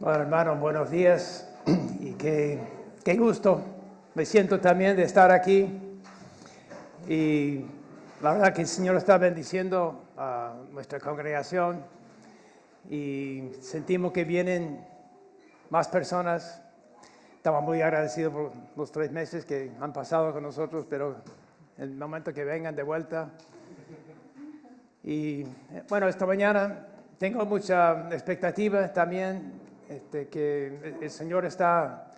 Bueno, hermano, buenos días y qué gusto. Me siento también de estar aquí y la verdad que el Señor está bendiciendo a nuestra congregación y sentimos que vienen más personas. Estamos muy agradecidos por los 3 meses que han pasado con nosotros, pero el momento que vengan de vuelta. Y bueno, esta mañana tengo mucha expectativa también que el Señor está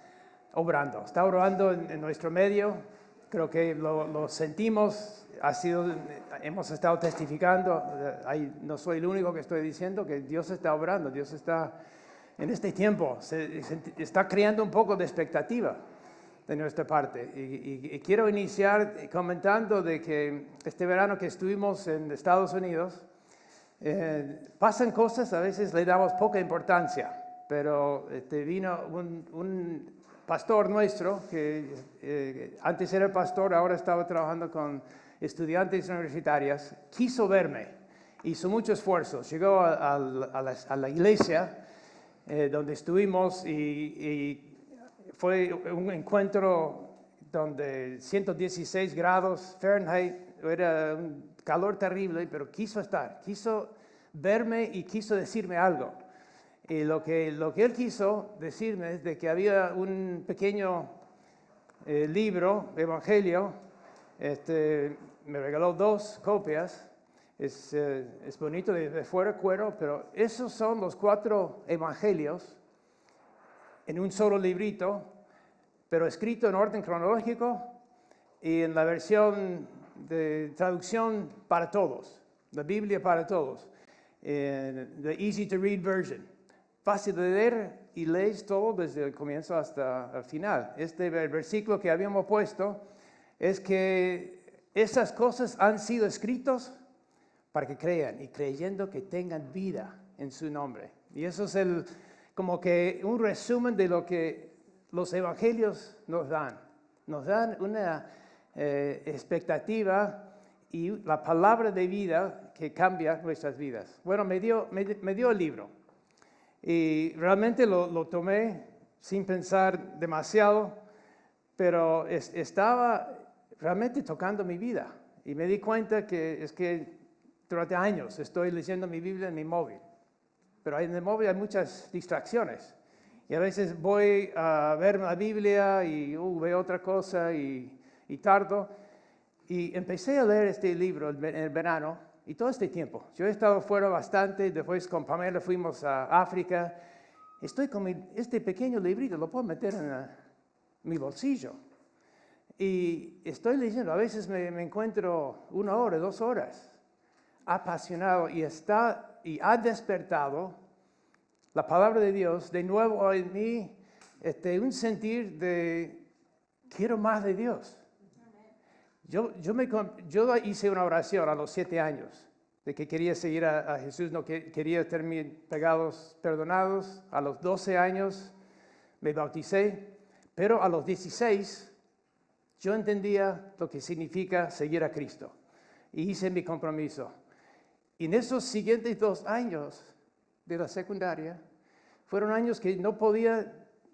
obrando en nuestro medio. Creo que lo sentimos, hemos estado testificando. No soy el único que estoy diciendo que Dios está obrando, Dios está en este tiempo, se está creando un poco de expectativa de nuestra parte. Y quiero iniciar comentando de que este verano que estuvimos en Estados Unidos, pasan cosas, a veces le damos poca importancia, pero vino un pastor nuestro, que antes era pastor, ahora estaba trabajando con estudiantes universitarias, quiso verme, hizo mucho esfuerzo, llegó a la iglesia donde estuvimos y fue un encuentro donde 116 grados Fahrenheit, era un calor terrible, pero quiso verme y quiso decirme algo. Y lo que él quiso decirme es de que había un pequeño libro, Evangelio, me regaló 2 copias, es bonito de fuera cuero, pero esos son los 4 evangelios en un solo librito, pero escrito en orden cronológico y en la versión de traducción para todos, la Biblia para todos, the easy to read version. Fácil de leer y lees todo desde el comienzo hasta el final. El versículo que habíamos puesto es que esas cosas han sido escritos para que crean y creyendo que tengan vida en su nombre. Y eso es como que un resumen de lo que los evangelios nos dan. Nos dan una expectativa y la palabra de vida que cambia nuestras vidas. Bueno, me dio el libro y realmente lo tomé sin pensar demasiado, pero estaba realmente tocando mi vida y me di cuenta que durante años estoy leyendo mi Biblia en mi móvil, pero en el móvil hay muchas distracciones. Y a veces voy a ver la Biblia y veo otra cosa y tardo. Y empecé a leer este libro en el verano y todo este tiempo. Yo he estado fuera bastante, después con Pamela fuimos a África. Estoy con este pequeño librito, lo puedo meter en mi bolsillo. Y estoy leyendo, a veces me encuentro 1 hora, 2 horas, apasionado y ha despertado la palabra de Dios de nuevo en mí, un sentir de quiero más de Dios. Yo hice una oración a los 7 años de que quería seguir a Jesús, no quería tener mis pecados perdonados. A los 12 años me bauticé, pero a los 16 yo entendía lo que significa seguir a Cristo y hice mi compromiso. Y en esos siguientes 2 años de la secundaria, fueron años que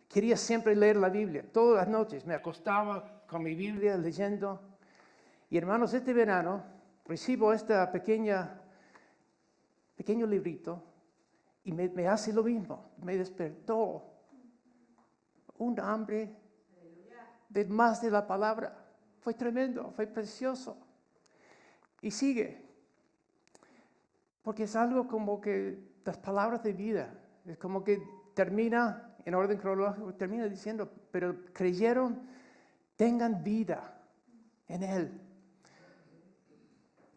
quería siempre leer la Biblia. Todas las noches me acostaba con mi Biblia leyendo. Y hermanos, este verano recibo pequeño librito y me hace lo mismo. Me despertó un hambre de más de la palabra. Fue tremendo, fue precioso. Y sigue. Porque es algo como que las palabras de vida, es como que termina en orden cronológico, termina diciendo, pero creyeron, tengan vida en Él.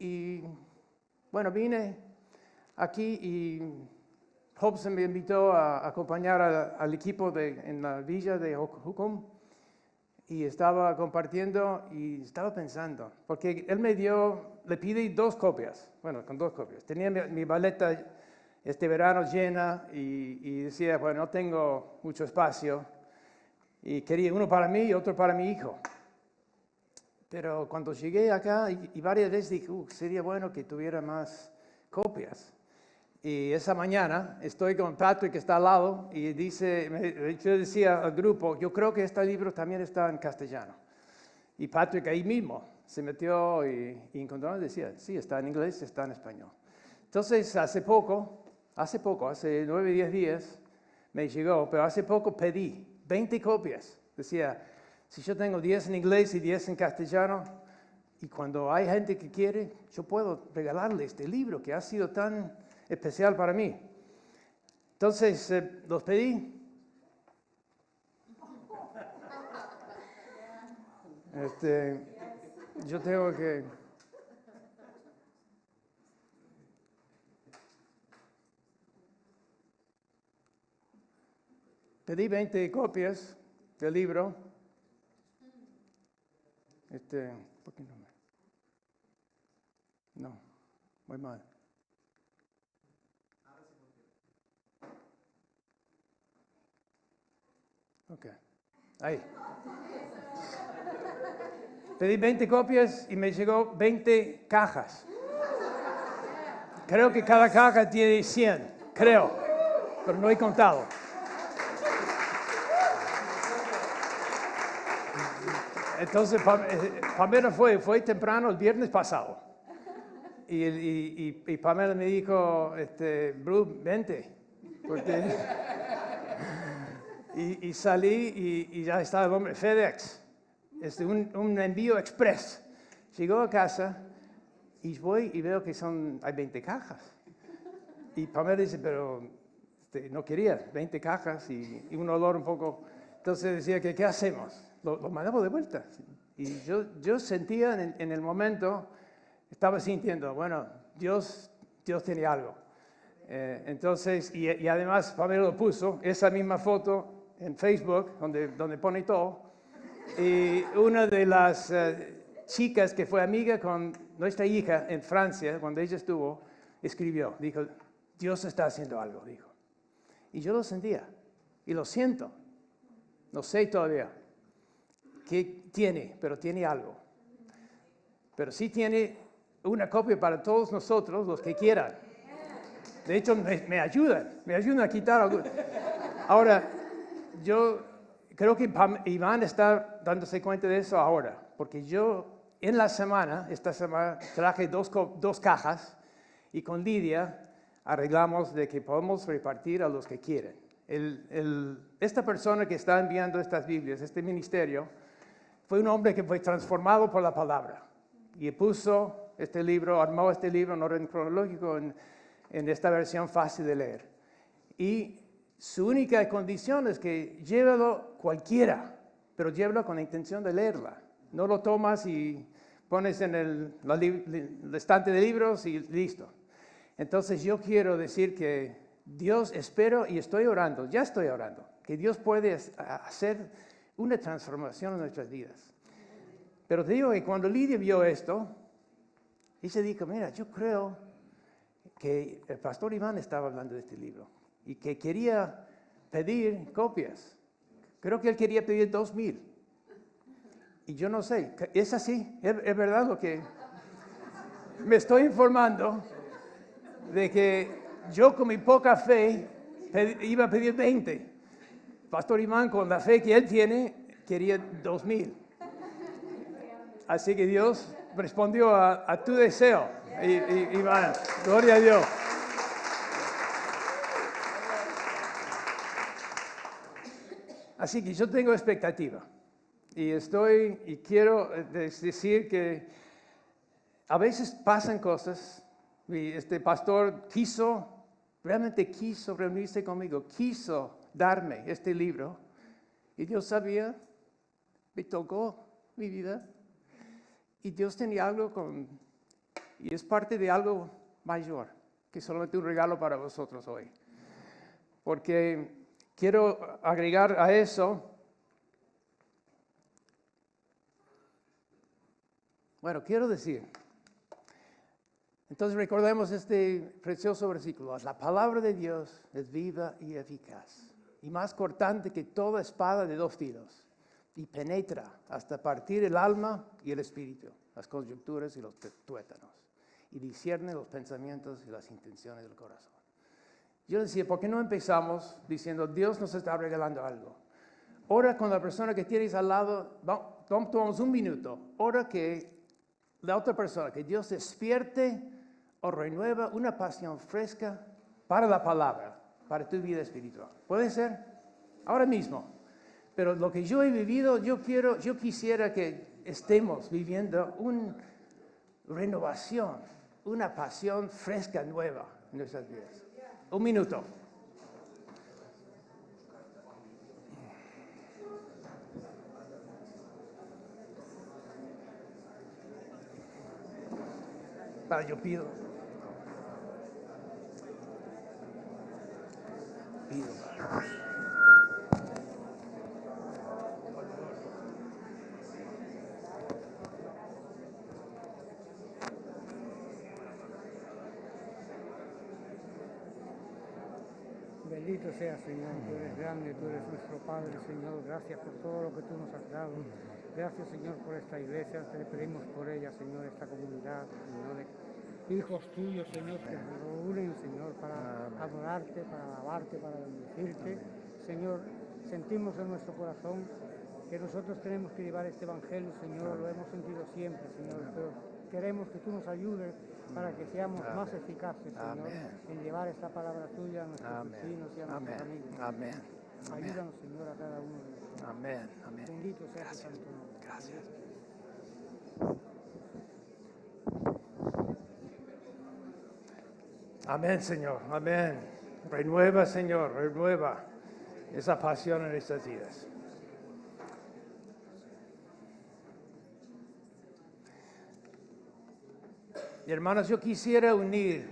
Y bueno, vine aquí y Hobson me invitó a acompañar al equipo en la villa de Jucum y estaba compartiendo y estaba pensando, porque él le pedí 2 copias, bueno, con 2 copias. Tenía mi maleta este verano llena y decía, bueno, no tengo mucho espacio y quería uno para mí y otro para mi hijo. Pero cuando llegué acá y varias veces dije, sería bueno que tuviera más copias. Y esa mañana estoy con Patrick que está al lado y yo decía al grupo, yo creo que este libro también está en castellano. Y Patrick ahí mismo se metió y encontró y decía, sí, está en inglés, está en español. Entonces hace 9, 10 días me llegó, pero hace poco pedí 20 copias. Decía, si yo tengo 10 en inglés y 10 en castellano, y cuando hay gente que quiere, yo puedo regalarle este libro que ha sido tan especial para mí. Entonces, los pedí. Yo tengo que... Pedí 20 copias del libro. ¿Por qué no? No, muy mal. Ok, ahí. Pedí 20 copias y me llegó 20 cajas. Creo que cada caja tiene 100, creo, pero no he contado. Entonces, Pamela fue temprano el viernes pasado. Y Pamela me dijo, Bruce, vente. Y salí y ya estaba el hombre, FedEx, un envío express. Llegó a casa y voy y veo que hay 20 cajas. Y Pamela dice, pero no quería 20 cajas y un olor un poco. Entonces decía, ¿qué hacemos? Lo mandamos de vuelta. Y yo sentía en el momento, estaba sintiendo, bueno, Dios tiene algo. Entonces, y además Pamela lo puso, esa misma foto en Facebook, donde pone todo. Y una de las chicas que fue amiga con nuestra hija en Francia, cuando ella estuvo, escribió, dijo, Dios está haciendo algo, dijo. Y yo lo sentía, y lo siento. No sé todavía qué tiene, pero tiene algo. Pero sí tiene una copia para todos nosotros, los que quieran. De hecho, me ayudan a quitar algo. Ahora, yo creo que Iván está dándose cuenta de eso ahora, porque yo esta semana traje dos cajas y con Lidia arreglamos de que podemos repartir a los que quieren. Esta persona que está enviando estas Biblias, este ministerio, fue un hombre que fue transformado por la palabra y puso este libro, armó este libro en orden cronológico en esta versión fácil de leer. Y su única condición es que llévalo cualquiera, pero llévalo con la intención de leerla. No lo tomas y pones en el estante de libros y listo. Entonces yo quiero decir que Dios, espero y ya estoy orando, que Dios puede hacer una transformación en nuestras vidas. Pero te digo que cuando Lidia vio esto, ella dijo, mira, yo creo que el pastor Iván estaba hablando de este libro y que quería pedir copias. Creo que él quería pedir 2,000. Y yo no sé, es así, es verdad lo que me estoy informando de que yo con mi poca fe iba a pedir 20. Pastor Iván, con la fe que él tiene, quería 2,000. Así que Dios respondió a tu deseo, Iván. Gloria a Dios. Así que yo tengo expectativa. Y quiero decir que a veces pasan cosas. Y este pastor realmente quiso reunirse conmigo, quiso darme este libro. Y Dios sabía, me tocó mi vida. Y Dios tenía algo y es parte de algo mayor, que solamente un regalo para vosotros hoy. Porque quiero agregar a eso, quiero decir, entonces recordemos este precioso versículo, la palabra de Dios es viva y eficaz, y más cortante que toda espada de 2 filos, y penetra hasta partir el alma y el espíritu, las coyunturas y los tuétanos, y discierne los pensamientos y las intenciones del corazón. Yo decía, ¿por qué no empezamos diciendo, Dios nos está regalando algo? Ora con la persona que tienes al lado, tomamos un minuto, ora que la otra persona, que Dios despierte o renueva una pasión fresca para la palabra, para tu vida espiritual. ¿Puede ser? Ahora mismo. Pero lo que yo he vivido, yo quisiera que estemos viviendo una renovación, una pasión fresca, nueva en nuestras vidas. Un minuto. Yo pido. Bendito sea, Señor, tú eres grande, tú eres nuestro Padre, Señor. Gracias por todo lo que tú nos has dado. Gracias, Señor, por esta iglesia. Te pedimos por ella, Señor, esta comunidad, Señor, de hijos tuyos, Señor, que se reúnen, Señor, para adorarte, para alabarte, para bendecirte. Señor, sentimos en nuestro corazón que nosotros tenemos que llevar este evangelio, Señor, lo hemos sentido siempre, Señor, pero queremos que tú nos ayudes para que seamos más eficaces, Señor, en llevar esta palabra tuya a nuestros vecinos y a nuestros amigos. Amén. Ayúdanos, Señor, a cada uno de nosotros. Amén. Amén. Bendito sea tu santo nombre. Gracias. Amén, Señor. Amén. Renueva, Señor, renueva esa pasión en estas vidas. Y hermanos, yo quisiera unir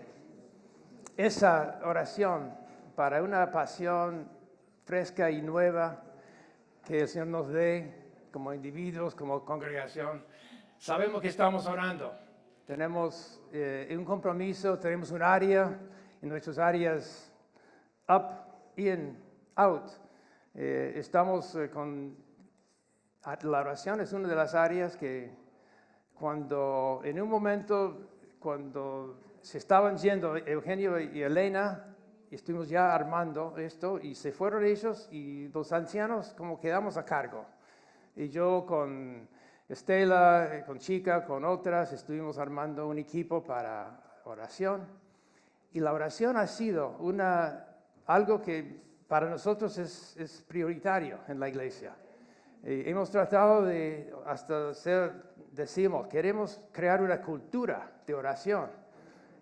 esa oración para una pasión fresca y nueva que el Señor nos dé como individuos, como congregación. Sabemos que estamos orando. Tenemos un compromiso, tenemos un área, en nuestras áreas up, in, out. Estamos con la oración, es una de las áreas que cuando en un momento, cuando se estaban yendo Eugenio y Elena, y estuvimos ya armando esto, y se fueron ellos, y los ancianos como quedamos a cargo. Y yo con Estela, con Chica, con otras, estuvimos armando un equipo para oración. Y la oración ha sido algo que para nosotros es prioritario en la iglesia. Hemos tratado de decimos, queremos crear una cultura de oración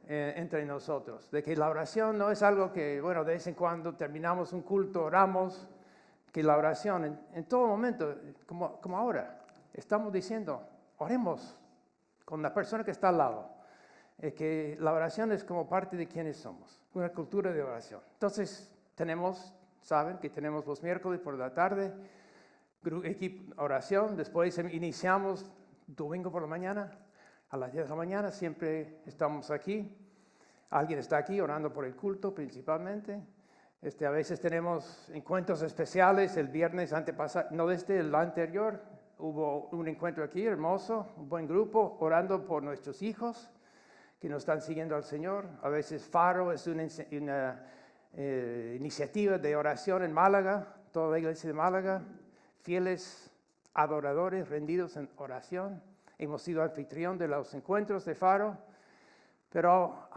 entre nosotros, de que la oración no es algo que, bueno, de vez en cuando terminamos un culto, oramos, que la oración en todo momento, como ahora, estamos diciendo, oremos con la persona que está al lado, que la oración es como parte de quienes somos, una cultura de oración. Entonces, saben que tenemos los miércoles por la tarde, oración, después iniciamos domingo por la mañana, a las 10 de la mañana, siempre estamos aquí. Alguien está aquí orando por el culto principalmente. A veces tenemos encuentros especiales. El viernes antepasado, no desde el anterior, hubo un encuentro aquí hermoso, un buen grupo, orando por nuestros hijos que nos están siguiendo al Señor. A veces Faro es una iniciativa de oración en Málaga, toda la iglesia de Málaga, fieles adoradores rendidos en oración. Hemos sido anfitrión de los encuentros de Faro, pero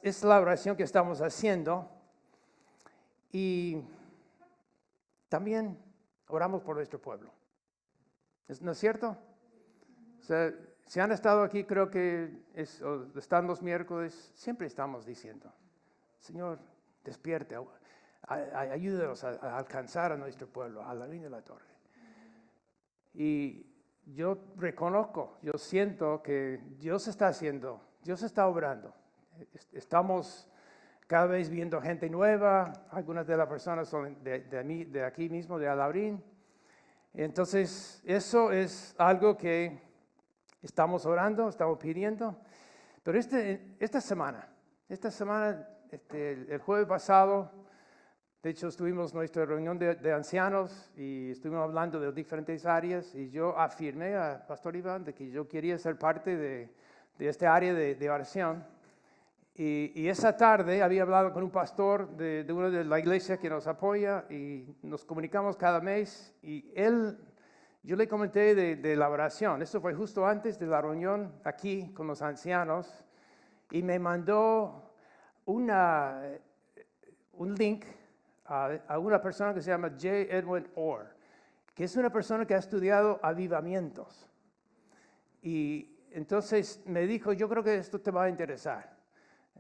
es la oración que estamos haciendo y también oramos por nuestro pueblo. ¿No es cierto? O sea, si han estado aquí, creo que están los miércoles, siempre estamos diciendo, Señor, despierte, ayúdanos a alcanzar a nuestro pueblo, a la línea de la torre. Y yo reconozco, yo siento que Dios está obrando. Estamos cada vez viendo gente nueva, algunas de las personas son de aquí mismo, de Alaurín. Entonces, eso es algo que estamos orando, estamos pidiendo. Pero esta semana, el jueves pasado, de hecho, tuvimos nuestra reunión de ancianos y estuvimos hablando de diferentes áreas y yo afirmé a Pastor Iván de que yo quería ser parte de esta área de oración Y esa tarde había hablado con un pastor de una de la iglesia que nos apoya y nos comunicamos cada mes. Y yo le comenté de la oración. Esto fue justo antes de la reunión aquí con los ancianos. Y me mandó un link a una persona que se llama J. Edwin Orr, que es una persona que ha estudiado avivamientos. Y entonces me dijo, yo creo que esto te va a interesar.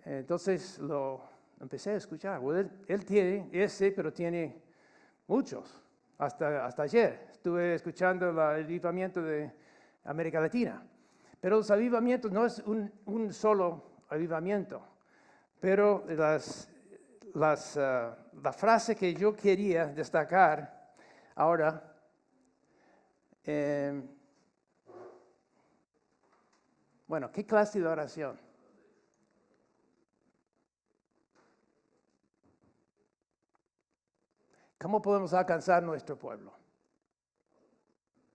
Entonces lo empecé a escuchar. Bueno, él tiene ese, pero tiene muchos. Hasta ayer estuve escuchando el avivamiento de América Latina. Pero los avivamientos no es un solo avivamiento. Pero la frase que yo quería destacar ahora, bueno, ¿qué clase de oración? ¿Cómo podemos alcanzar nuestro pueblo?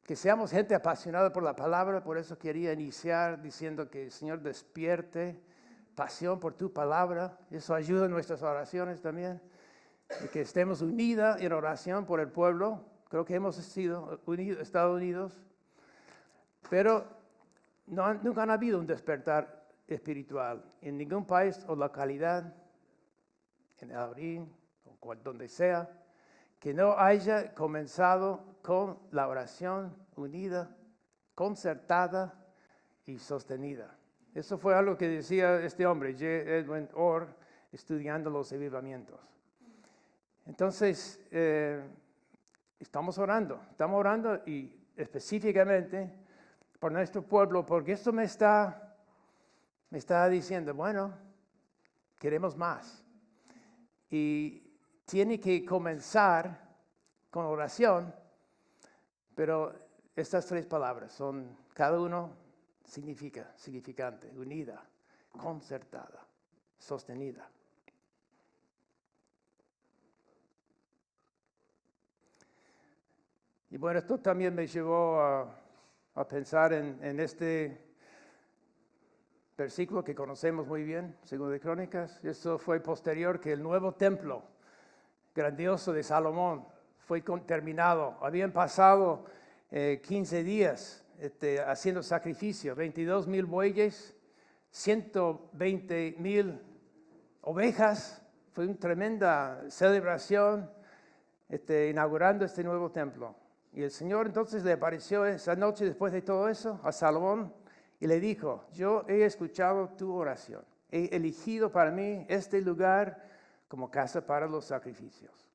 Que seamos gente apasionada por la palabra, por eso quería iniciar diciendo que el Señor despierte pasión por tu palabra. Eso ayuda en nuestras oraciones también. Y que estemos unidos en oración por el pueblo. Creo que hemos estado unidos. Pero nunca ha habido un despertar espiritual en ningún país o localidad, en el Aurín o donde sea, que no haya comenzado con la oración unida, concertada y sostenida. Eso fue algo que decía este hombre, J. Edwin Orr, estudiando los avivamientos. Entonces, estamos orando y específicamente por nuestro pueblo, porque esto me está diciendo, bueno, queremos más. Y tiene que comenzar con oración, pero estas tres palabras son, cada uno significante, unida, concertada, sostenida. Y bueno, esto también me llevó a pensar en este versículo que conocemos muy bien, Segundo de Crónicas. Eso fue posterior que el nuevo templo grandioso de Salomón fue terminado. Habían pasado 15 días haciendo sacrificio, 22,000 bueyes, 120,000 ovejas. Fue una tremenda celebración inaugurando este nuevo templo. Y el Señor entonces le apareció esa noche después de todo eso a Salomón y le dijo, yo he escuchado tu oración. He elegido para mí este lugar como casa para los sacrificios.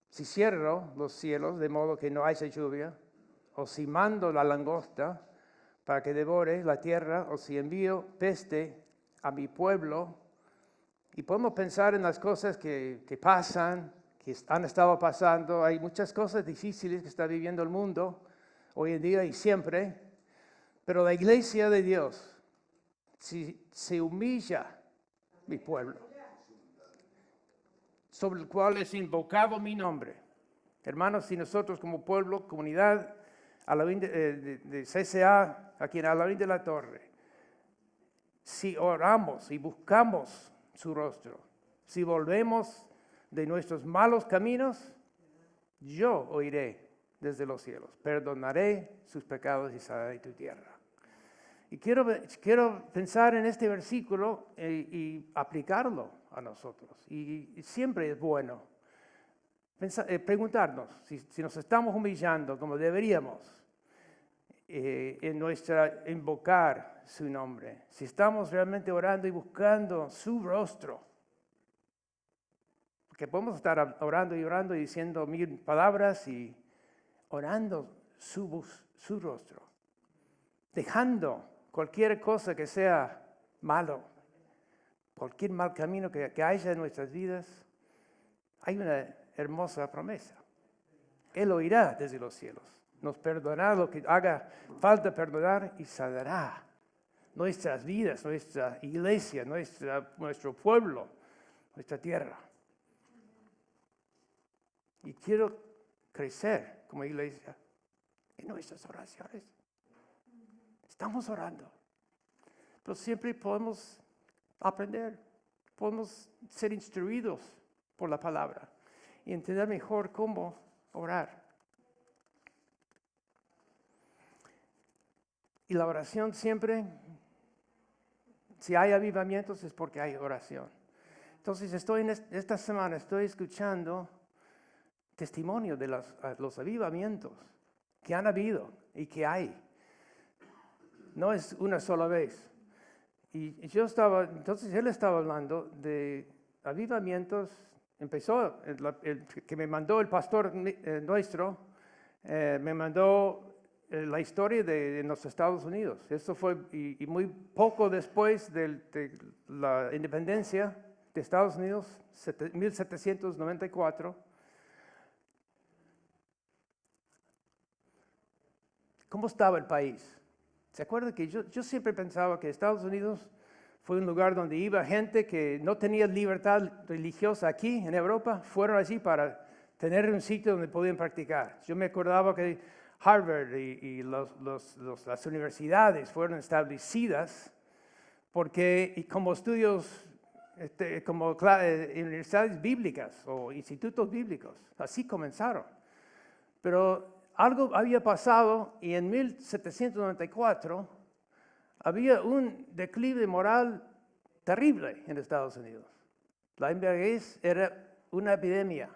Si cierro los cielos de modo que no haya lluvia, o si mando la langosta para que devore la tierra, o si envío peste a mi pueblo, y podemos pensar en las cosas que pasan, que han estado pasando. Hay muchas cosas difíciles que está viviendo el mundo hoy en día y siempre, pero la iglesia de Dios, si se humilla mi pueblo, sobre el cual es invocado mi nombre. Hermanos, si nosotros como pueblo, comunidad de CCA, aquí en Alarín de la Torre, si oramos y buscamos su rostro, si volvemos de nuestros malos caminos, yo oiré desde los cielos, perdonaré sus pecados y sanaré tu tierra. Y quiero pensar en este versículo y aplicarlo a nosotros. Y siempre es bueno preguntarnos si nos estamos humillando como deberíamos en invocar su nombre, si estamos realmente orando y buscando su rostro. Porque podemos estar orando y diciendo 1000 palabras y orando su rostro, dejando cualquier cosa que sea malo, cualquier mal camino que haya en nuestras vidas. Hay una hermosa promesa. Él oirá desde los cielos, nos perdonará lo que haga falta perdonar y sanará nuestras vidas, nuestra iglesia, nuestro pueblo, nuestra tierra. Y quiero crecer como iglesia en nuestras oraciones. Estamos orando, pero siempre podemos aprender, podemos ser instruidos por la palabra y entender mejor cómo orar. Y la oración siempre, si hay avivamientos es porque hay oración. Entonces esta semana estoy escuchando testimonio de los avivamientos que han habido y que hay. No es una sola vez. Y entonces él estaba hablando de avivamientos. Empezó, que me mandó el pastor nuestro, me mandó la historia de los Estados Unidos. Eso fue, y muy poco después de la independencia de Estados Unidos, 1794, ¿cómo estaba el país? ¿Se acuerdan que yo siempre pensaba que Estados Unidos fue un lugar donde iba gente que no tenía libertad religiosa aquí en Europa, fueron allí para tener un sitio donde podían practicar? Yo me acordaba que Harvard y las universidades fueron establecidas y como estudios, como universidades bíblicas o institutos bíblicos. Así comenzaron. Pero algo había pasado y en 1794 había un declive moral terrible en Estados Unidos. La embriaguez era una epidemia,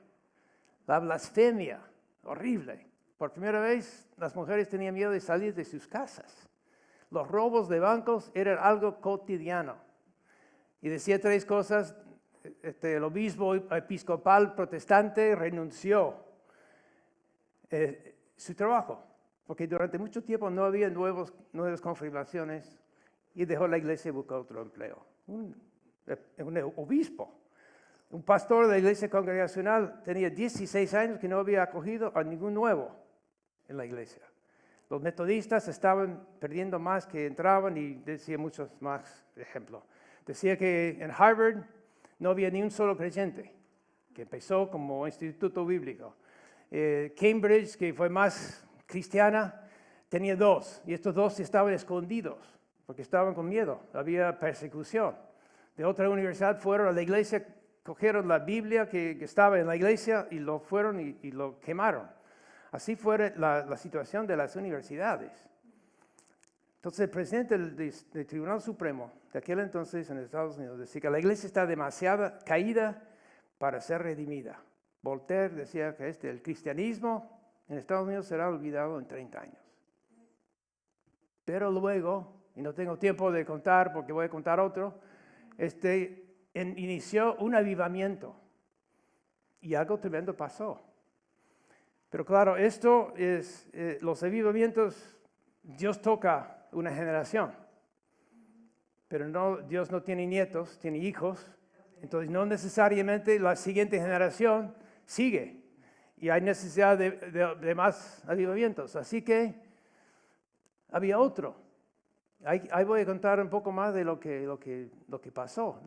la blasfemia, horrible. Por primera vez las mujeres tenían miedo de salir de sus casas. Los robos de bancos eran algo cotidiano. Y decía 3 cosas, el obispo episcopal protestante renunció su trabajo, porque durante mucho tiempo no había nuevas confirmaciones y dejó la iglesia y buscó otro empleo. Un obispo, un pastor de la iglesia congregacional tenía 16 años que no había acogido a ningún nuevo en la iglesia. Los metodistas estaban perdiendo más que entraban y decía muchos más ejemplos. Decía que en Harvard no había ni un solo creyente, que empezó como instituto bíblico. Cambridge, que fue más cristiana, tenía 2, y estos 2 estaban escondidos, porque estaban con miedo, había persecución. De otra universidad fueron a la iglesia, cogieron la Biblia que estaba en la iglesia y lo fueron y lo quemaron. Así fue la situación de las universidades. Entonces el presidente del Tribunal Supremo de aquel entonces en Estados Unidos decía que la iglesia está demasiado caída para ser redimida. Voltaire decía que el cristianismo en Estados Unidos será olvidado en 30 años. Pero luego, y no tengo tiempo de contar porque voy a contar otro, inició un avivamiento y algo tremendo pasó. Pero claro, esto es, los avivamientos, Dios toca una generación, pero Dios no tiene nietos, tiene hijos, entonces no necesariamente la siguiente generación sigue y hay necesidad de más avivamientos. Así que había otro. Ahí voy a contar un poco más de lo que pasó.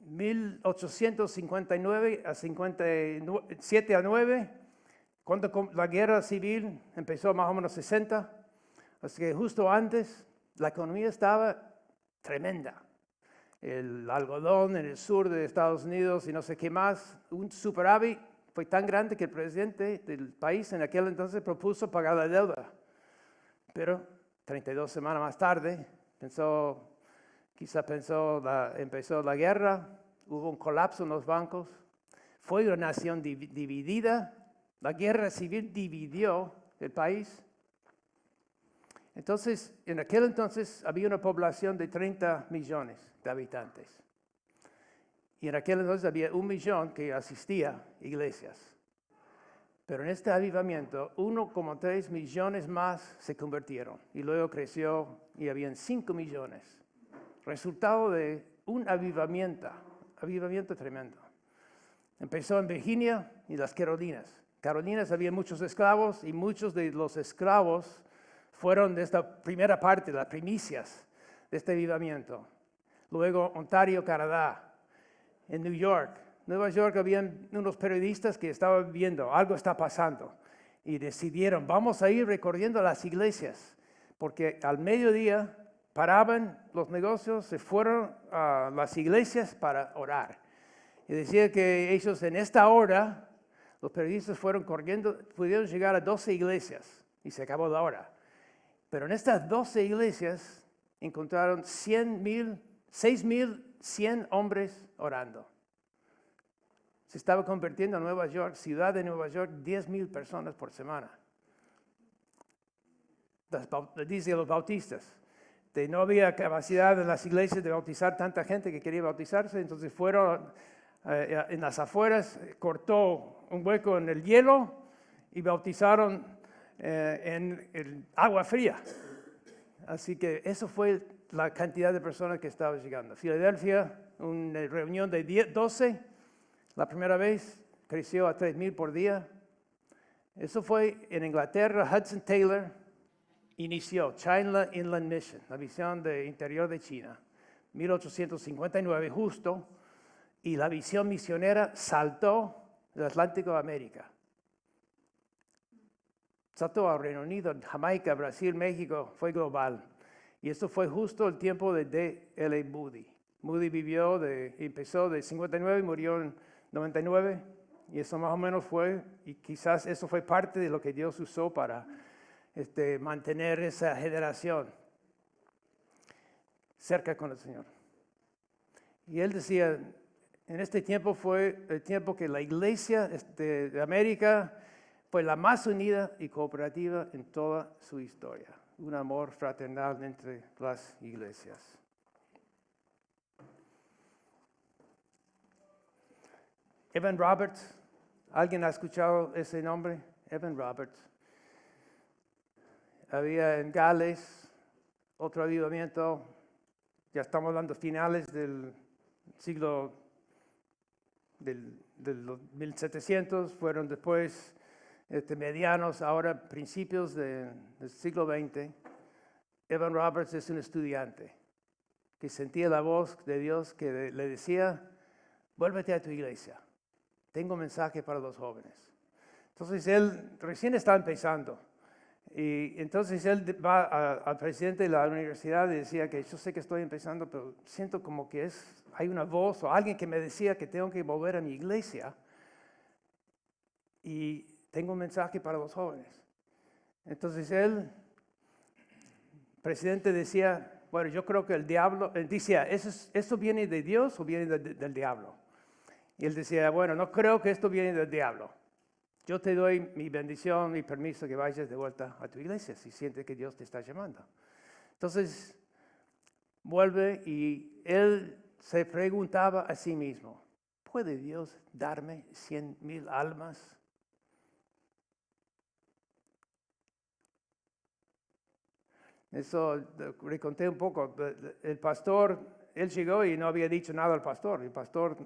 1859 a 57 a 9, cuando la guerra civil empezó más o menos 60, así que justo antes la economía estaba tremenda. El algodón en el sur de Estados Unidos y no sé qué más, un superávit fue tan grande que el presidente del país en aquel entonces propuso pagar la deuda. Pero 32 semanas más tarde, empezó la guerra, hubo un colapso en los bancos, fue una nación dividida, la guerra civil dividió el país. Entonces, en aquel entonces había una población de 30 millones de habitantes. Y en aquel entonces había 1 millón que asistía a iglesias. Pero en este avivamiento, 1,3 millones más se convirtieron. Y luego creció y habían 5 millones. Resultado de un avivamiento tremendo. Empezó en Virginia y las Carolinas. Carolinas había muchos esclavos y muchos de los esclavos fueron de esta primera parte, las primicias de este avivamiento. Luego Ontario, Canadá. En Nueva York habían unos periodistas que estaban viendo, algo está pasando. Y decidieron, vamos a ir recorriendo las iglesias. Porque al mediodía paraban los negocios, se fueron a las iglesias para orar. Y decía que ellos en esta hora, los periodistas fueron corriendo, pudieron llegar a 12 iglesias y se acabó la hora. Pero en estas 12 iglesias encontraron 6,100 hombres orando. Se estaba convirtiendo en Nueva York, ciudad de Nueva York, 10,000 personas por semana. Dicen los bautistas. No había capacidad en las iglesias de bautizar tanta gente que quería bautizarse, entonces fueron en las afueras, cortó un hueco en el hielo y bautizaron en el agua fría. Así que eso fue la cantidad de personas que estaban llegando. Filadelfia, una reunión de 12, la primera vez creció a 3,000 por día. Eso fue en Inglaterra. Hudson Taylor inició China Inland Mission, la visión de interior de China, 1859 justo, y la visión misionera saltó del Atlántico a América. Saltó al Reino Unido, Jamaica, Brasil, México, fue global. Y esto fue justo el tiempo de D.L. Moody. Moody empezó de 59 y murió en 99, y eso más o menos fue, y quizás eso fue parte de lo que Dios usó para mantener esa generación cerca con el Señor. Y él decía, en este tiempo fue el tiempo que la iglesia de América fue la más unida y cooperativa en toda su historia. Un amor fraternal entre las iglesias. Evan Roberts, ¿alguien ha escuchado ese nombre? Evan Roberts. Había en Gales otro avivamiento, ya estamos hablando finales del siglo del 1700, fueron después medianos, ahora principios del siglo XX. Evan Roberts es un estudiante que sentía la voz de Dios que le decía, vuélvete a tu iglesia, tengo un mensaje para los jóvenes. Entonces él recién estaba empezando. Y entonces él va al presidente de la universidad y decía que yo sé que estoy empezando, pero siento como que hay una voz o alguien que me decía que tengo que volver a mi iglesia y tengo un mensaje para los jóvenes. Entonces el presidente decía, bueno, yo creo que el diablo, él decía, ¿eso viene de Dios o viene del diablo? Y él decía, bueno, no creo que esto viene del diablo. Yo te doy mi bendición, mi permiso que vayas de vuelta a tu iglesia si sientes que Dios te está llamando. Entonces, vuelve y él se preguntaba a sí mismo, ¿puede Dios darme 100,000 almas? Eso le conté un poco. El pastor, él llegó y no había dicho nada al pastor. El pastor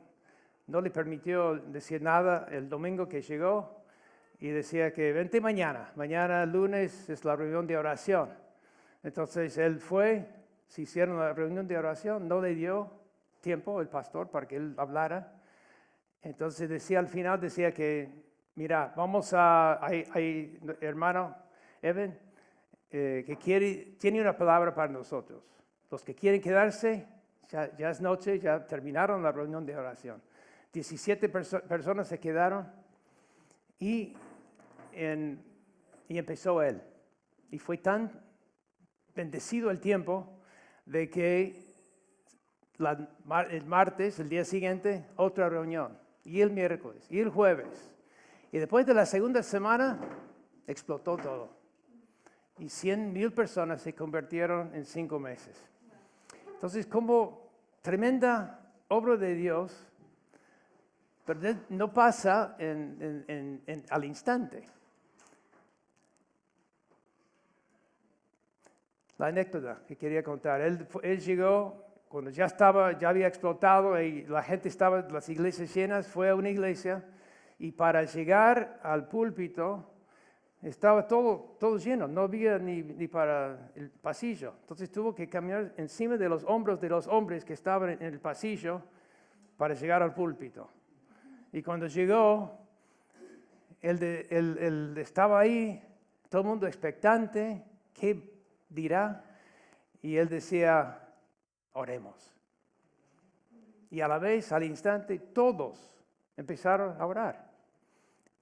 no le permitió decir nada el domingo que llegó. Y decía que vente mañana lunes es la reunión de oración. Entonces él fue, se hicieron la reunión de oración, no le dio tiempo el pastor para que él hablara. Entonces decía al final, decía que, mira, hay hermano Evan, que tiene una palabra para nosotros. Los que quieren quedarse, ya es noche, ya terminaron la reunión de oración. 17 personas se quedaron y empezó él. Y fue tan bendecido el tiempo de que el martes, el día siguiente, otra reunión. Y el miércoles, y el jueves. Y después de la segunda semana, explotó todo. Y 100,000 personas se convirtieron en 5 meses. Entonces, como tremenda obra de Dios, pero no pasa al instante. La anécdota que quería contar. Él llegó cuando ya había explotado y la gente las iglesias llenas, fue a una iglesia y para llegar al púlpito estaba todo lleno, no había ni para el pasillo. Entonces tuvo que caminar encima de los hombros de los hombres que estaban en el pasillo para llegar al púlpito. Y cuando llegó, él estaba ahí, todo el mundo expectante, ¿qué dirá? y él decía, oremos. Y a la vez, al instante, todos empezaron a orar.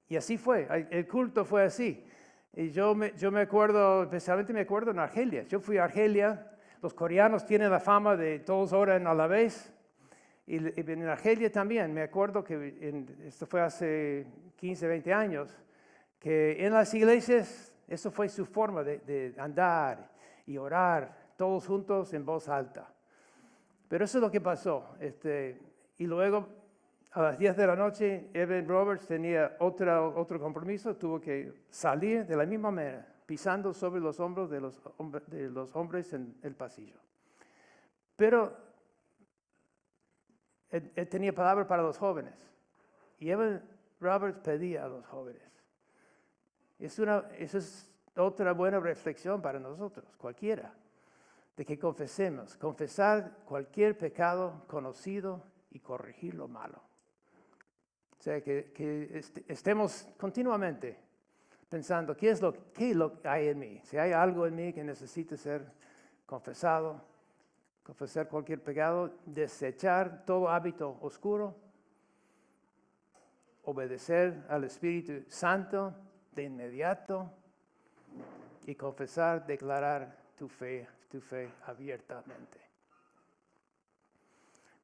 Y así fue, el culto fue así. Y yo me acuerdo, especialmente me acuerdo en Argelia. Yo fui a Argelia, los coreanos tienen la fama de todos oran a la vez. Y en Argelia también, me acuerdo que esto fue hace 15, 20 años, que en las iglesias, eso fue su forma de andar y orar, todos juntos en voz alta. Pero eso es lo que pasó. Y luego, a las 10 de la noche, Evan Roberts tenía otro compromiso, tuvo que salir de la misma manera, pisando sobre los hombros de los hombres en el pasillo. Pero él tenía palabra para los jóvenes. Y Evan Roberts pedía a los jóvenes. Eso es otra buena reflexión para nosotros, cualquiera, de que confesar cualquier pecado conocido y corregir lo malo. O sea, que estemos continuamente pensando, ¿qué es lo que hay en mí? Si hay algo en mí que necesite ser confesado, confesar cualquier pecado, desechar todo hábito oscuro, obedecer al Espíritu Santo de inmediato y confesar, declarar tu fe abiertamente.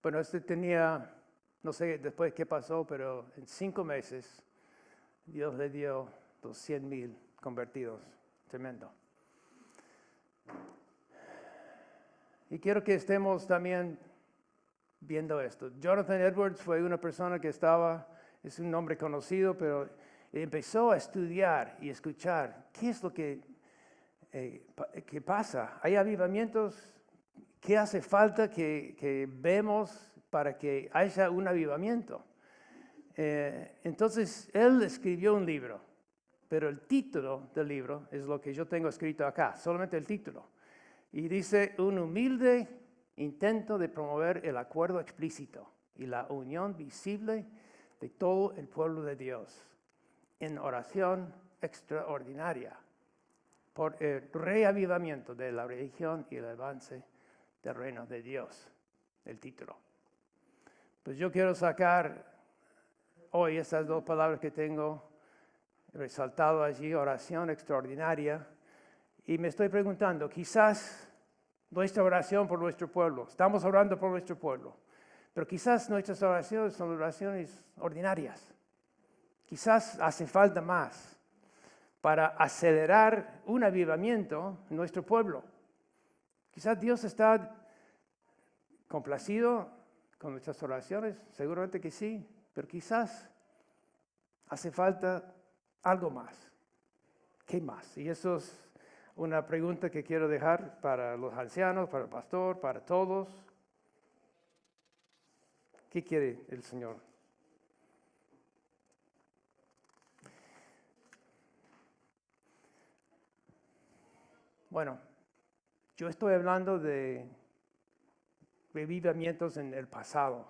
Bueno, tenía, no sé después qué pasó, pero en 5 meses Dios le dio 200,000 convertidos. Tremendo. Y quiero que estemos también viendo esto. Jonathan Edwards fue una persona que es un nombre conocido, pero empezó a estudiar y escuchar qué es lo que pasa. Hay avivamientos, ¿qué hace falta que vemos para que haya un avivamiento? Entonces, él escribió un libro, pero el título del libro es lo que yo tengo escrito acá, solamente el título. Y dice, un humilde intento de promover el acuerdo explícito y la unión visible de todo el pueblo de Dios en oración extraordinaria por el reavivamiento de la religión y el avance del reino de Dios, el título. Pues yo quiero sacar hoy estas 2 palabras que tengo resaltado allí, oración extraordinaria, y me estoy preguntando, quizás nuestra oración por nuestro pueblo, estamos orando por nuestro pueblo, pero quizás nuestras oraciones son oraciones ordinarias. Quizás hace falta más para acelerar un avivamiento en nuestro pueblo. Quizás Dios está complacido con nuestras oraciones, seguramente que sí, pero quizás hace falta algo más. ¿Qué más? Y eso es una pregunta que quiero dejar para los ancianos, para el pastor, para todos. ¿Qué quiere el Señor? Bueno, yo estoy hablando de revivimientos en el pasado,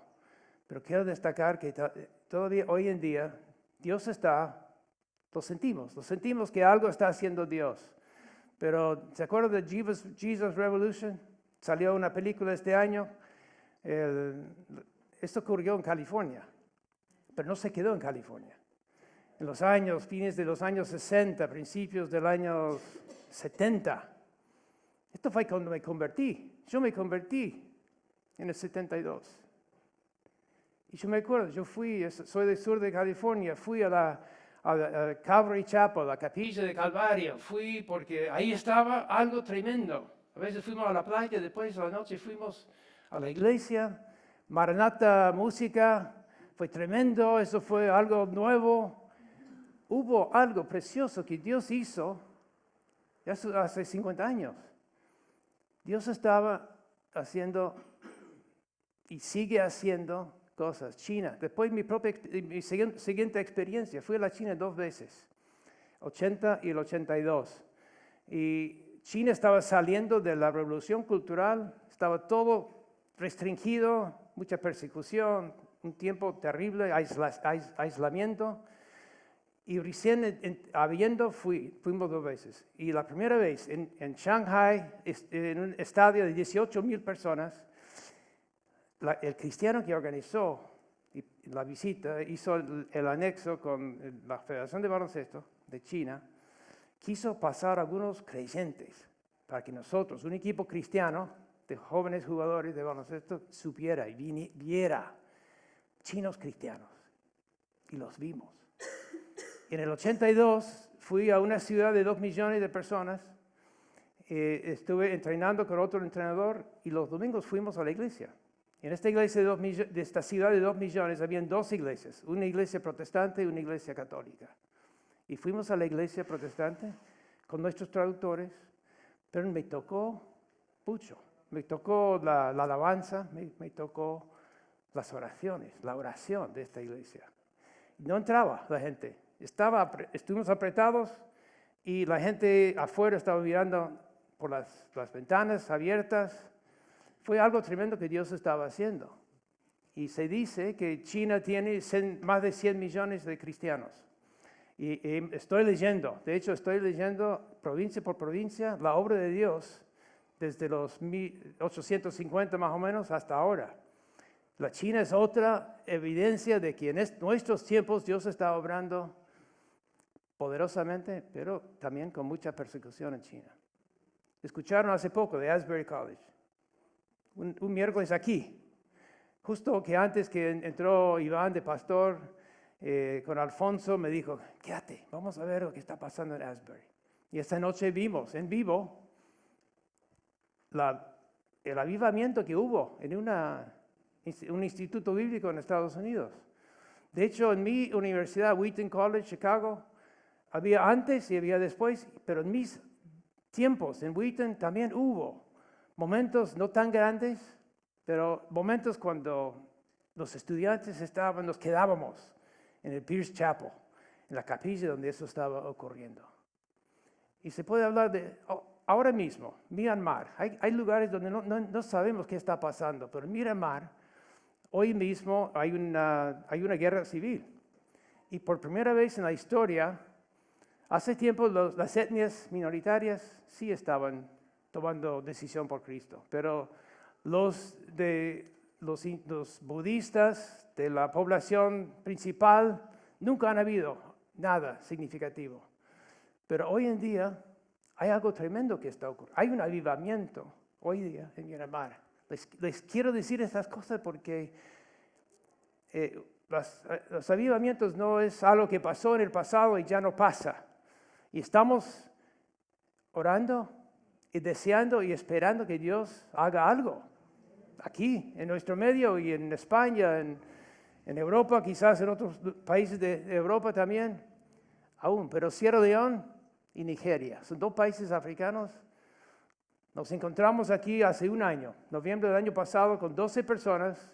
pero quiero destacar que todavía hoy en día Dios lo sentimos que algo está haciendo Dios. Pero, ¿se acuerdan de Jesus Revolution? Salió una película este año. Esto ocurrió en California, pero no se quedó en California. En los fines de los años 60, principios del año 70. Esto fue cuando me convertí. Yo me convertí en el 72. Y yo me acuerdo, soy del sur de California, fui a Calvary Chapel, la capilla de Calvario. Fui porque ahí estaba algo tremendo. A veces fuimos a la playa, después a la noche fuimos a la iglesia. Maranatha música, fue tremendo, eso fue algo nuevo. Hubo algo precioso que Dios hizo hace 50 años. Dios estaba haciendo y sigue haciendo cosas. China, después mi siguiente experiencia, fui a la China 2 veces, 80 y el 82. Y China estaba saliendo de la revolución cultural, estaba todo restringido, mucha persecución, un tiempo terrible, aislamiento. Y recién fuimos 2 veces. Y la primera vez en Shanghai, en un estadio de 18,000 personas, el cristiano que organizó la visita hizo el anexo con la Federación de Baloncesto de China, quiso pasar algunos creyentes para que nosotros, un equipo cristiano de jóvenes jugadores de baloncesto, supiera y viera chinos cristianos. Y los vimos. En el 82 fui a una ciudad de 2 millones de personas, estuve entrenando con otro entrenador y los domingos fuimos a la iglesia. En esta iglesia de esta ciudad de 2 millones habían 2 iglesias, una iglesia protestante y una iglesia católica. Y fuimos a la iglesia protestante con nuestros traductores, pero me tocó mucho. Me tocó la alabanza, me tocó las oraciones, la oración de esta iglesia. No entraba la gente. Estuvimos apretados y la gente afuera estaba mirando por las ventanas abiertas. Fue algo tremendo que Dios estaba haciendo. Y se dice que China tiene más de 100 millones de cristianos. Y estoy leyendo provincia por provincia la obra de Dios desde los 1850 más o menos hasta ahora. La China es otra evidencia de que en nuestros tiempos Dios está obrando poderosamente, pero también con mucha persecución en China. Escucharon hace poco de Asbury College, un miércoles aquí, justo que antes que entró Iván de pastor con Alfonso, me dijo, quédate, vamos a ver lo que está pasando en Asbury. Y esta noche vimos en vivo el avivamiento que hubo en un instituto bíblico en Estados Unidos. De hecho, en mi universidad, Wheaton College, Chicago, había antes y había después, pero en mis tiempos en Wheaton también hubo momentos no tan grandes, pero momentos cuando los estudiantes nos quedábamos en el Pierce Chapel, en la capilla donde eso estaba ocurriendo. Y se puede hablar de, ahora mismo, Myanmar, hay lugares donde no sabemos qué está pasando, pero en Myanmar, hoy mismo hay una guerra civil. Y por primera vez en la historia, hace tiempo las etnias minoritarias sí estaban tomando decisión por Cristo, pero los budistas de la población principal nunca han habido nada significativo. Pero hoy en día hay algo tremendo que está ocurriendo. Hay un avivamiento hoy día en Myanmar. Les quiero decir estas cosas porque los avivamientos no es algo que pasó en el pasado y ya no pasa. Y estamos orando y deseando y esperando que Dios haga algo aquí, en nuestro medio y en España, en Europa, quizás en otros países de Europa también, aún. Pero Sierra Leone y Nigeria son 2 países africanos. Nos encontramos aquí hace un año, noviembre del año pasado, con 12 personas.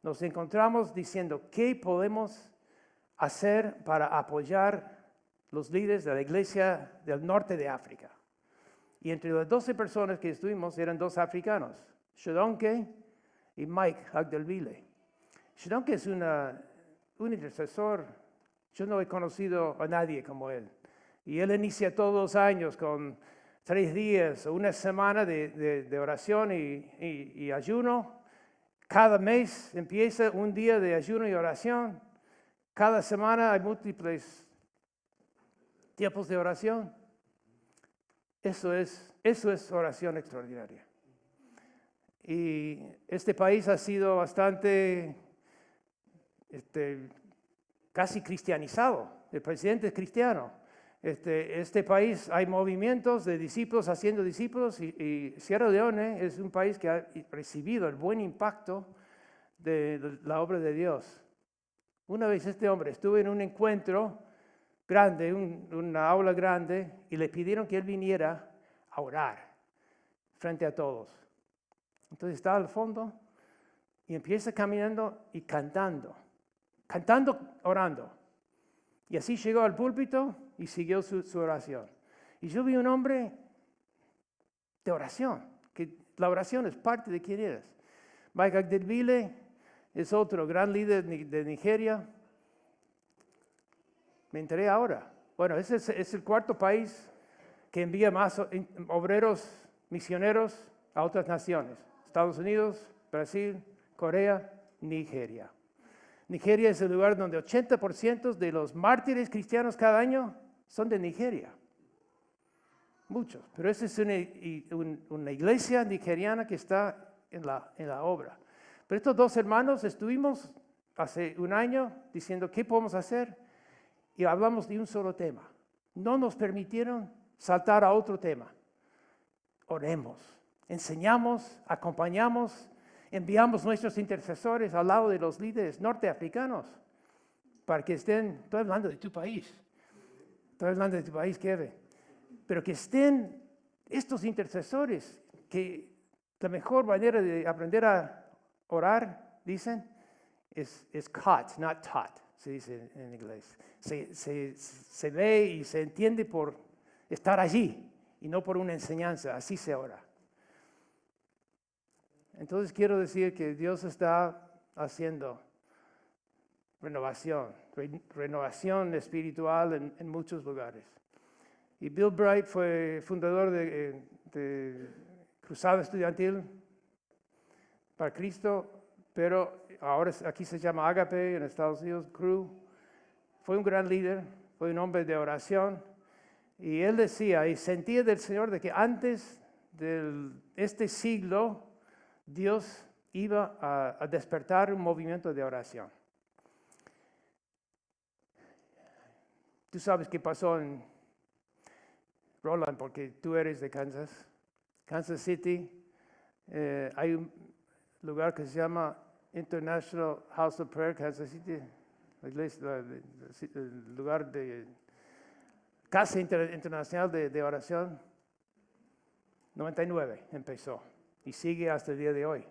Nos encontramos diciendo, ¿qué podemos hacer para apoyar los líderes de la iglesia del norte de África? Y entre las 12 personas que estuvimos eran 2 africanos, Shadonke y Mike Agdelvile. Shadonke es un intercesor. Yo no he conocido a nadie como él. Y él inicia todos los años con 3 días o una semana de oración y ayuno. Cada mes empieza un día de ayuno y oración. Cada semana hay múltiples tiempos de oración. Eso es oración extraordinaria. Y este país ha sido bastante, casi cristianizado. El presidente es cristiano. Este país hay movimientos de discípulos haciendo discípulos y Sierra Leone es un país que ha recibido el buen impacto de la obra de Dios. Una vez este hombre estuvo en un encuentro grande, una aula grande, y le pidieron que él viniera a orar frente a todos. Entonces está al fondo y empieza caminando y cantando, orando. Y así llegó al púlpito y siguió su oración. Y yo vi un hombre de oración, que la oración es parte de quién eres. Mike Agdelvile es otro gran líder de Nigeria. Me enteré ahora. Bueno, ese es el cuarto país que envía más obreros misioneros a otras naciones. Estados Unidos, Brasil, Corea, Nigeria. Nigeria es el lugar donde 80% de los mártires cristianos cada año son de Nigeria. Muchos, pero esa es una iglesia nigeriana que está en la obra. Pero estos dos hermanos estuvimos hace un año diciendo qué podemos hacer y hablamos de un solo tema. No nos permitieron saltar a otro tema. Oremos, enseñamos, acompañamos, enviamos nuestros intercesores al lado de los líderes norteafricanos para que estén, estoy hablando de tu país, Kevin, pero que estén estos intercesores, que la mejor manera de aprender a orar, dicen, es caught, not taught, se dice en inglés. Se ve y se entiende por estar allí y no por una enseñanza, así se ora. Entonces quiero decir que Dios está haciendo renovación espiritual en muchos lugares. Y Bill Bright fue fundador de Cruzada Estudiantil para Cristo, pero ahora aquí se llama Agape en Estados Unidos, Cru. Fue un gran líder, fue un hombre de oración. Y él decía y sentía del Señor de que antes de este siglo, Dios iba a despertar un movimiento de oración. Tú sabes qué pasó en Roland, porque tú eres de Kansas City. Hay un lugar que se llama International House of Prayer, Kansas City, la iglesia, el lugar de Casa Internacional de Oración. 99 empezó y sigue hasta el día de hoy.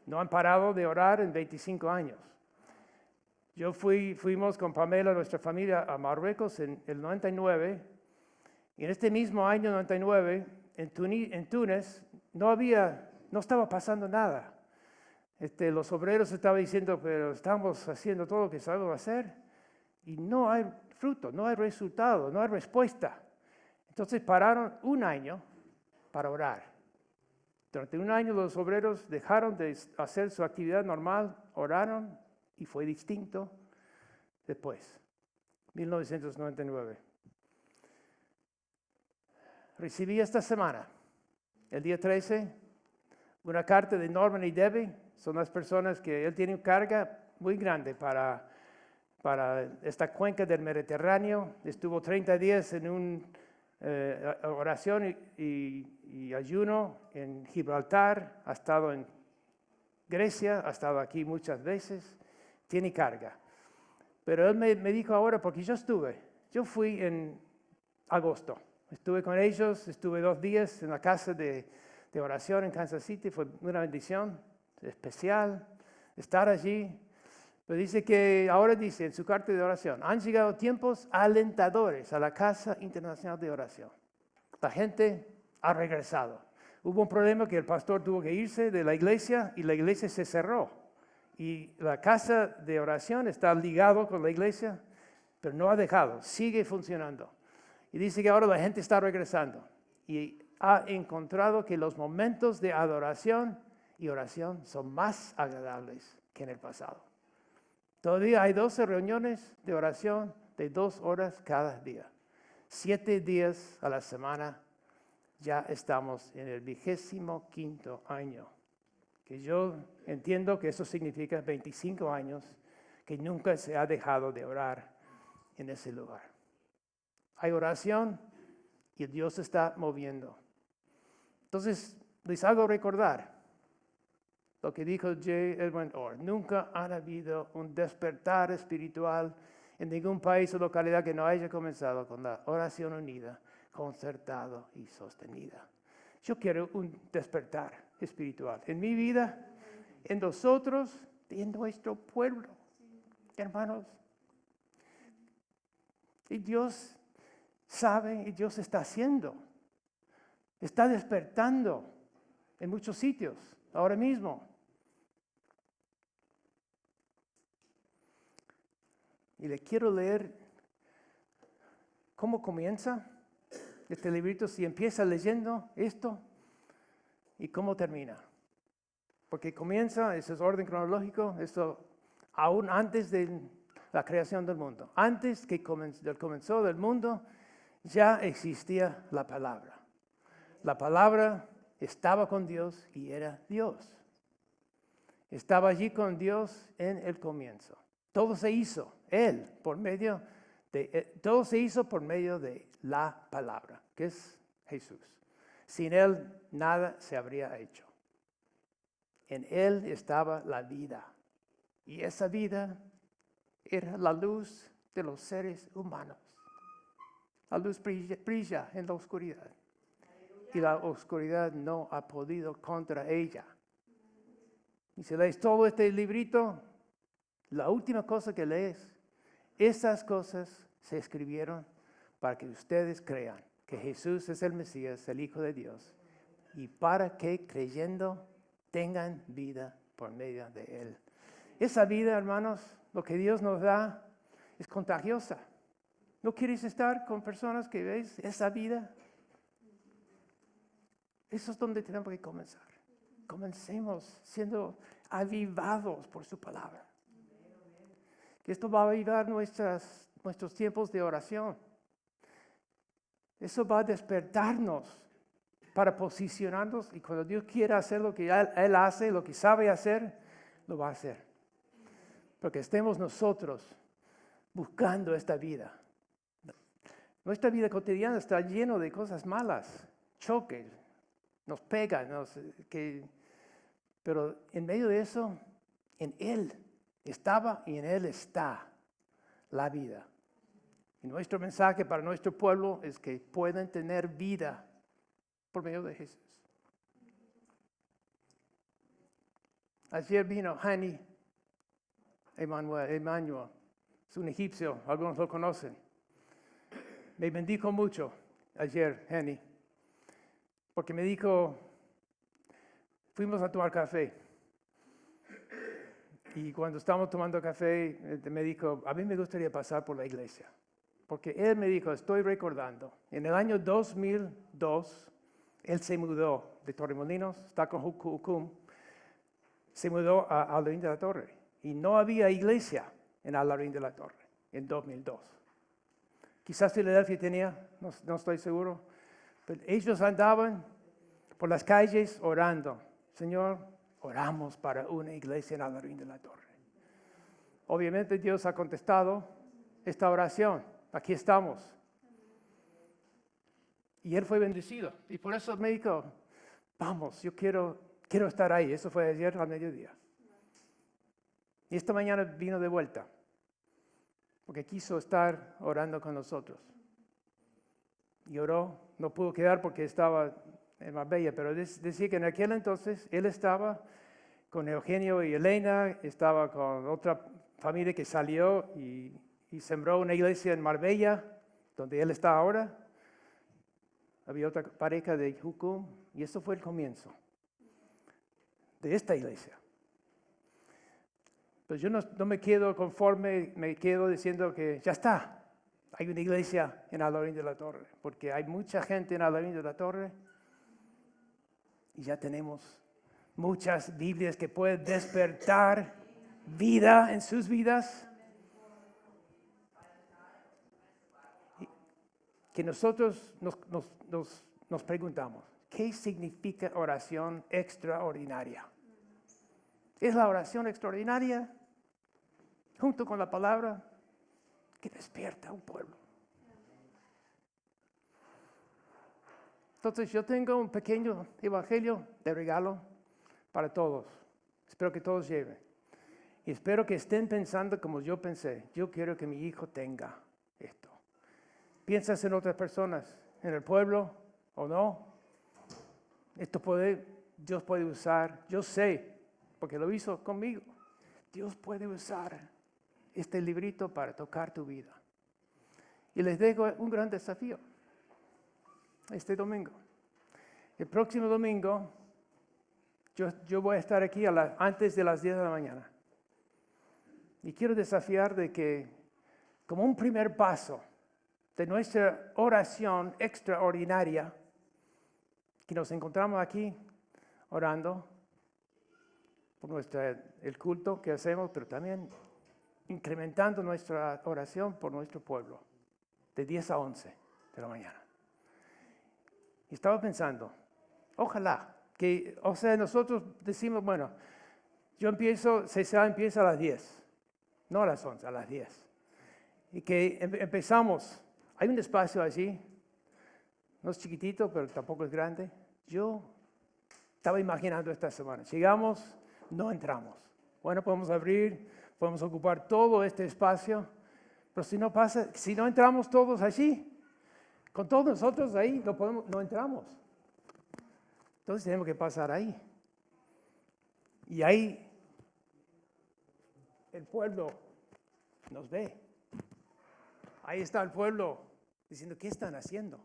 No han parado de orar en 25 años. Fuimos con Pamela, nuestra familia, a Marruecos en el 99. Y en este mismo año 99, en Túnez, no estaba pasando nada. Los obreros estaban diciendo, pero estamos haciendo todo lo que sabemos hacer. Y no hay fruto, no hay resultado, no hay respuesta. Entonces pararon un año para orar. Durante un año los obreros dejaron de hacer su actividad normal, oraron y fue distinto después, 1999. Recibí esta semana, el día 13, una carta de Norman y Debbie. Son las personas que él tiene una carga muy grande para esta cuenca del Mediterráneo. Estuvo 30 días en una oración y ayuno en Gibraltar. Ha estado en Grecia, ha estado aquí muchas veces. Tiene carga. Pero él me dijo ahora, porque yo fui en agosto. Estuve con ellos, estuve 2 días en la casa de oración en Kansas City. Fue una bendición especial estar allí. Pero dice que ahora dice en su carta de oración, han llegado tiempos alentadores a la Casa Internacional de Oración. La gente ha regresado. Hubo un problema que el pastor tuvo que irse de la iglesia y la iglesia se cerró. Y la casa de oración está ligado con la iglesia, pero no ha dejado, sigue funcionando. Y dice que ahora la gente está regresando y ha encontrado que los momentos de adoración y oración son más agradables que en el pasado. Todavía hay 12 reuniones de oración de 2 horas cada día. 7 días a la semana. Ya estamos en el 25º año. Que yo entiendo que eso significa 25 años que nunca se ha dejado de orar en ese lugar. Hay oración y Dios se está moviendo. Entonces, les hago recordar lo que dijo J. Edwin Orr. Nunca ha habido un despertar espiritual en ningún país o localidad que no haya comenzado con la oración unida, concertada y sostenida. Yo quiero un despertar espiritual en mi vida, en nosotros y en nuestro pueblo, hermanos. Y Dios sabe y Dios está haciendo. Está despertando en muchos sitios ahora mismo. Y le quiero leer cómo comienza este librito, si empieza leyendo esto y cómo termina. Porque comienza, ese es orden cronológico, esto aún antes de la creación del mundo. Antes que comenzó del mundo, ya existía la palabra. La palabra estaba con Dios y era Dios. Estaba allí con Dios en el comienzo. Todo se hizo, todo se hizo por medio de la palabra, que es Jesús. Sin Él nada se habría hecho. En Él estaba la vida. Y esa vida era la luz de los seres humanos. La luz brilla en la oscuridad. Y la oscuridad no ha podido contra ella. Y si lees todo este librito, la última cosa que lees, esas cosas se escribieron para que ustedes crean que Jesús es el Mesías, el Hijo de Dios, y para que creyendo tengan vida por medio de Él. Esa vida, hermanos, lo que Dios nos da es contagiosa. ¿No quieres estar con personas que ves esa vida? Eso es donde tenemos que comenzar. Comencemos siendo avivados por su palabra. Que esto va a avivar nuestros tiempos de oración. Eso va a despertarnos para posicionarnos y cuando Dios quiera hacer lo que Él hace, lo que sabe hacer, lo va a hacer. Porque estemos nosotros buscando esta vida. Nuestra vida cotidiana está llena de cosas malas, choques, nos pegan, pero en medio de eso, en Él estaba y en Él está la vida. Y nuestro mensaje para nuestro pueblo es que puedan tener vida por medio de Jesús. Ayer vino Hani Emmanuel, es un egipcio, algunos lo conocen. Me bendijo mucho ayer, Hani, porque me dijo, fuimos a tomar café. Y cuando estábamos tomando café, me dijo, a mí me gustaría pasar por la iglesia. Porque él me dijo, estoy recordando, en el año 2002, él se mudó de Torremolinos, está con Jucum, se mudó a Alarín de la Torre. Y no había iglesia en Alarín de la Torre en 2002. Quizás Filadelfia tenía, no estoy seguro. Pero ellos andaban por las calles orando. Señor, oramos para una iglesia en Alarín de la Torre. Obviamente Dios ha contestado esta oración. Aquí estamos. Y él fue bendecido. Y por eso me dijo, vamos, yo quiero estar ahí. Eso fue ayer al mediodía. Y esta mañana vino de vuelta. Porque quiso estar orando con nosotros. Y oró. No pudo quedar porque estaba en Marbella. Pero decía que en aquel entonces él estaba con Eugenio y Elena. Estaba con otra familia que salió y sembró una iglesia en Marbella, donde él está ahora. Había otra pareja de Jucum, y eso fue el comienzo de esta iglesia. Pues yo no me quedo conforme, me quedo diciendo que ya está. Hay una iglesia en Alarín de la Torre, porque hay mucha gente en Alarín de la Torre, y ya tenemos muchas Biblias que pueden despertar vida en sus vidas. Que nosotros nos preguntamos, ¿qué significa oración extraordinaria? ¿Es la oración extraordinaria, junto con la palabra, que despierta a un pueblo? Entonces yo tengo un pequeño evangelio de regalo para todos. Espero que todos lleven. Y espero que estén pensando como yo pensé. Yo quiero que mi hijo tenga esto. ¿Piensas en otras personas, en el pueblo o no? Dios puede usar, yo sé, porque lo hizo conmigo. Dios puede usar este librito para tocar tu vida. Y les dejo un gran desafío este domingo. El próximo domingo, yo voy a estar aquí antes de las 10 de la mañana. Y quiero desafiar de que, como un primer paso, de nuestra oración extraordinaria, que nos encontramos aquí orando por el culto que hacemos, pero también incrementando nuestra oración por nuestro pueblo, de 10 a 11 de la mañana. Y estaba pensando, ojalá, nosotros decimos, bueno, CCA empieza a las 10, no a las 11, a las 10. Y que empezamos, hay un espacio allí, no es chiquitito, pero tampoco es grande. Yo estaba imaginando esta semana, llegamos, no entramos. Bueno, podemos abrir, podemos ocupar todo este espacio, pero si no entramos todos allí, con todos nosotros ahí, no entramos. Entonces tenemos que pasar ahí. Y ahí el pueblo nos ve. Ahí está el pueblo diciendo, ¿qué están haciendo?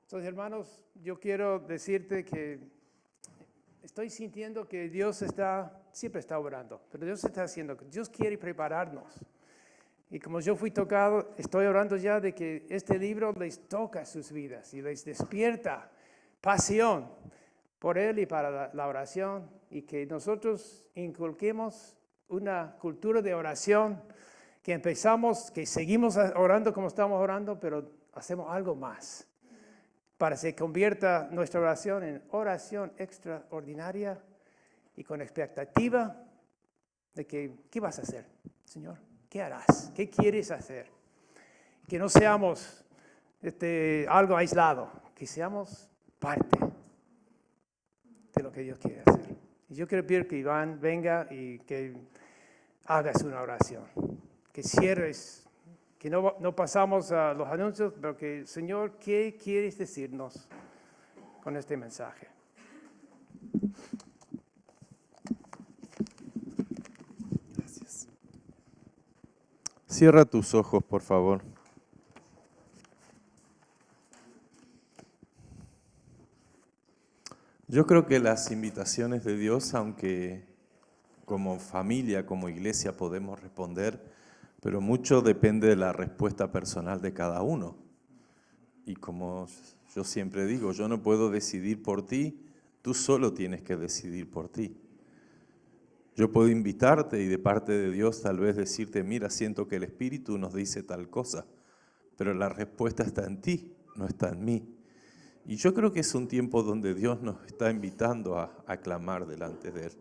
Entonces, hermanos, yo quiero decirte que estoy sintiendo que Dios siempre está obrando, pero Dios está haciendo, Dios quiere prepararnos. Y como yo fui tocado, estoy orando ya de que este libro les toca sus vidas y les despierta pasión por Él y para la oración, y que nosotros inculquemos una cultura de oración, que seguimos orando como estamos orando, pero hacemos algo más para que se convierta nuestra oración en oración extraordinaria y con expectativa de ¿qué vas a hacer, Señor? ¿Qué harás? ¿Qué quieres hacer? Que no seamos algo aislado, que seamos parte de lo que Dios quiere hacer. Y yo quiero pedir que Iván venga y que hagas una oración, que cierres, que no pasamos a los anuncios, pero que, Señor, ¿qué quieres decirnos con este mensaje? Gracias. Cierra tus ojos, por favor. Yo creo que las invitaciones de Dios, aunque como familia, como iglesia podemos responder, pero mucho depende de la respuesta personal de cada uno. Y como yo siempre digo, yo no puedo decidir por ti, tú solo tienes que decidir por ti. Yo puedo invitarte y de parte de Dios tal vez decirte, mira, siento que el Espíritu nos dice tal cosa, pero la respuesta está en ti, no está en mí. Y yo creo que es un tiempo donde Dios nos está invitando a clamar delante de Él.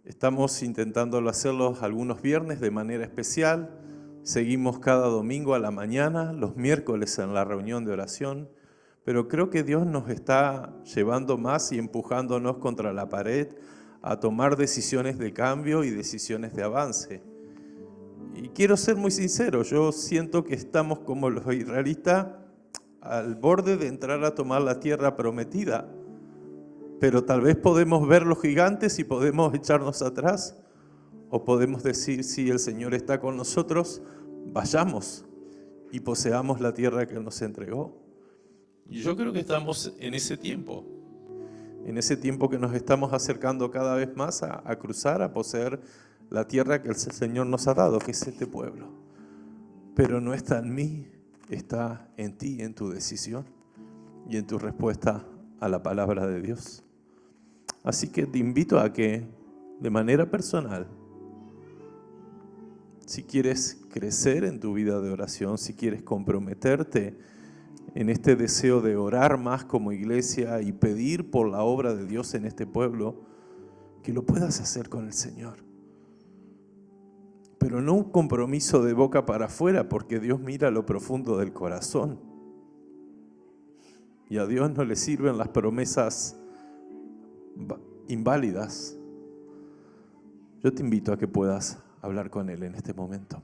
Estamos intentándolo hacerlo algunos viernes de manera especial, seguimos cada domingo a la mañana, los miércoles en la reunión de oración, pero creo que Dios nos está llevando más y empujándonos contra la pared a tomar decisiones de cambio y decisiones de avance. Y quiero ser muy sincero, yo siento que estamos como los israelitas al borde de entrar a tomar la tierra prometida, pero tal vez podemos ver los gigantes y podemos echarnos atrás, o podemos decir, si el Señor está con nosotros, vayamos y poseamos la tierra que Él nos entregó. Y yo creo que estamos en ese tiempo que nos estamos acercando cada vez más a cruzar, a poseer la tierra que el Señor nos ha dado, que es este pueblo. Pero no está en mí, está en ti, en tu decisión y en tu respuesta a la palabra de Dios. Así que te invito a que, de manera personal, si quieres crecer en tu vida de oración, si quieres comprometerte en este deseo de orar más como iglesia y pedir por la obra de Dios en este pueblo, que lo puedas hacer con el Señor. Pero no un compromiso de boca para afuera, porque Dios mira lo profundo del corazón. Y a Dios no le sirven las promesas inválidas. Yo te invito a que puedas hablar con Él en este momento.